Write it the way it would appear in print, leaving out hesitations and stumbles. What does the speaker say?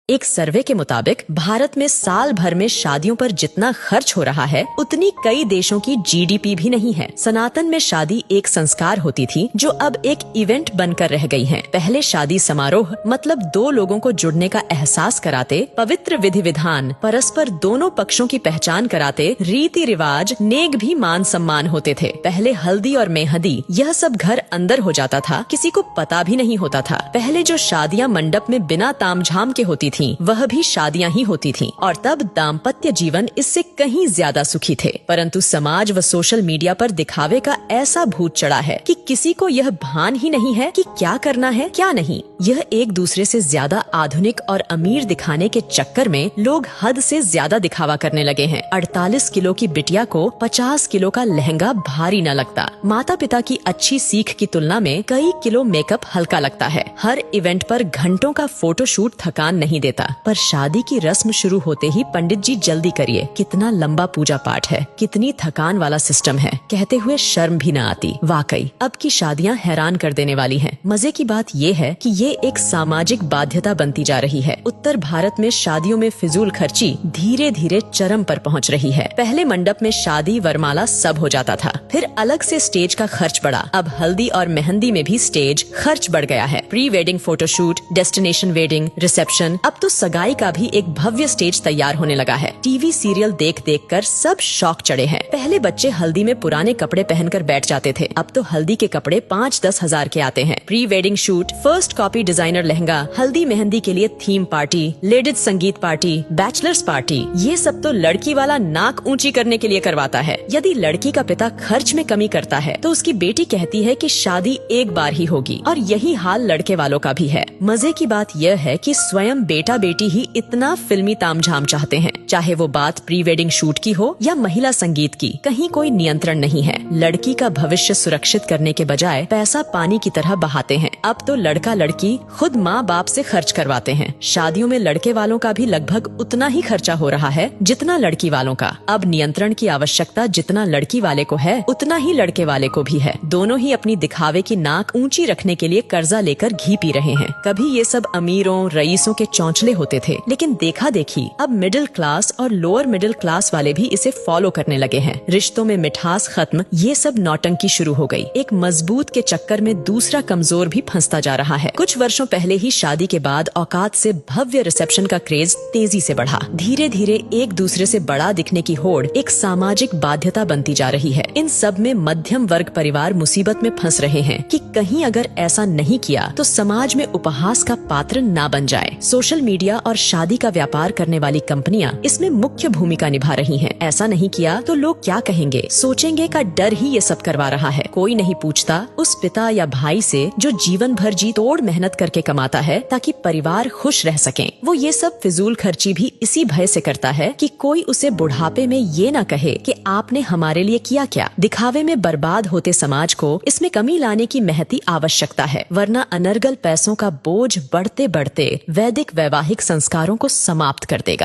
एक सर्वे के मुताबिक भारत में साल भर में शादियों पर जितना खर्च हो रहा है उतनी कई देशों की जीडीपी भी नहीं है। सनातन में शादी एक संस्कार होती थी जो अब एक इवेंट बनकर रह गई है। पहले शादी समारोह मतलब दो लोगों को जुड़ने का एहसास कराते, पवित्र विधि विधान, परस्पर दोनों पक्षों की पहचान कराते, रीति रिवाज, नेक भी मान सम्मान होते थे। पहले हल्दी और मेहंदी यह सब घर अंदर हो जाता था, किसी को पता भी नहीं होता था। पहले जो शादियां मंडप में बिना तामझाम के होती थी वह भी शादियां ही होती थीं और तब दाम्पत्य जीवन इससे कहीं ज्यादा सुखी थे। परंतु समाज व सोशल मीडिया पर दिखावे का ऐसा भूत चढ़ा है कि किसी को यह भान ही नहीं है कि क्या करना है क्या नहीं। यह एक दूसरे से ज्यादा आधुनिक और अमीर दिखाने के चक्कर में लोग हद से ज्यादा दिखावा करने लगे हैं। 48 किलो की बिटिया को 50 किलो का लहंगा भारी न लगता। माता पिता की अच्छी सीख की तुलना में कई किलो मेकअप हल्का लगता है। हर इवेंट पर घंटों का फोटोशूट थकान नहीं देता, पर शादी की रस्म शुरू होते ही पंडित जी जल्दी करिए, कितना लंबा पूजा पाठ है, कितनी थकान वाला सिस्टम है, कहते हुए शर्म भी न आती। वाकई अब की शादियां हैरान कर देने वाली हैं। मजे की बात ये है कि ये एक सामाजिक बाध्यता बनती जा रही है। उत्तर भारत में शादियों में फिजूल खर्ची धीरे धीरे चरम पर पहुंच रही है। पहले मंडप में शादी वरमाला सब हो जाता था, फिर अलग से स्टेज का खर्च बढ़ा। अब हल्दी और मेहंदी में भी स्टेज खर्च बढ़ गया है। Pre wedding photoshoot, destination wedding, reception, अब तो सगाई का भी एक भव्य स्टेज तैयार होने लगा है। टीवी सीरियल देख देख कर सब शौक चढ़े हैं। पहले बच्चे हल्दी में पुराने कपड़े पहनकर बैठ जाते थे, अब तो हल्दी के कपड़े 5-10 हजार के आते हैं। Pre wedding shoot, first copy designer lehenga, हल्दी मेहंदी के लिए थीम पार्टी, लेडीज संगीत पार्टी, बैचलर्स पार्टी, ये सब तो लड़की वाला नाक ऊंची करने के लिए करवाता है। यदि लड़की का पिता खर्च में कमी करता है तो उसकी बेटी कहती है कि शादी एक बार ही होगी, और यही हाल लड़के वालों का भी है। मजे की बात यह है कि स्वयं बेटा बेटी ही इतना फिल्मी तामझाम चाहते हैं, चाहे वो बात प्री वेडिंग शूट की हो या महिला संगीत की, कहीं कोई नियंत्रण नहीं है। लड़की का भविष्य सुरक्षित करने के बजाय पैसा पानी की तरह बहाते हैं। अब तो लड़का लड़की खुद माँ बाप से खर्च करवाते हैं। शादियों में लड़के वालों का भी लगभग उतना ही खर्चा हो रहा है जितना लड़की वालों का। अब नियंत्रण की आवश्यकता जितना लड़की वाले को है उतना ही लड़के वाले को भी है। दोनों ही अपनी दिखावे की नाक ऊंची रखने के लिए कर्जा लेकर घी पी रहे हैं। कभी ये सब अमीरों रईसों के चौंचले होते थे, लेकिन देखा देखी अब मिडिल क्लास और लोअर मिडिल क्लास वाले भी इसे फॉलो करने लगे हैं। रिश्तों में मिठास खत्म, ये सब नौटंकी शुरू हो गई। एक मजबूत के चक्कर में दूसरा कमजोर भी फंसता जा रहा है। कुछ वर्षों पहले ही शादी के बाद औकात से भव्य रिसेप्शन का क्रेज तेजी से बढ़ा। धीरे धीरे एक दूसरे से बड़ा दिखने की होड़ एक सामाजिक बाध्यता बनती जा रही है। इन सब में मध्यम वर्ग परिवार मुसीबत में फंस रहे हैं कि कहीं अगर ऐसा नहीं किया तो समाज में उपहास का पात्र ना बन जाए। सोशल मीडिया और शादी का व्यापार करने वाली कंपनियां इसमें मुख्य भूमिका निभा रही हैं। ऐसा नहीं किया तो लोग क्या कहेंगे, सोचेंगे का डर ही ये सब करवा रहा है। कोई नहीं पूछता उस पिता या भाई से जो जीवन भर जी तोड़ मेहनत करके कमाता है ताकि परिवार खुश रह सकें। वो ये सब फिजूल खर्ची भी इसी भय से करता है कि कोई उसे बुढ़ापे में ये न कहे कि आपने हमारे लिए किया क्या। दिखावे में बर्बाद होते समाज को इसमें कमी लाने की महती आवश्यकता है, वरना अनर्गल पैसों का बोझ बढ़ते बढ़ते वैदिक वैवाहिक संस्कारों को समाप्त कर देगा।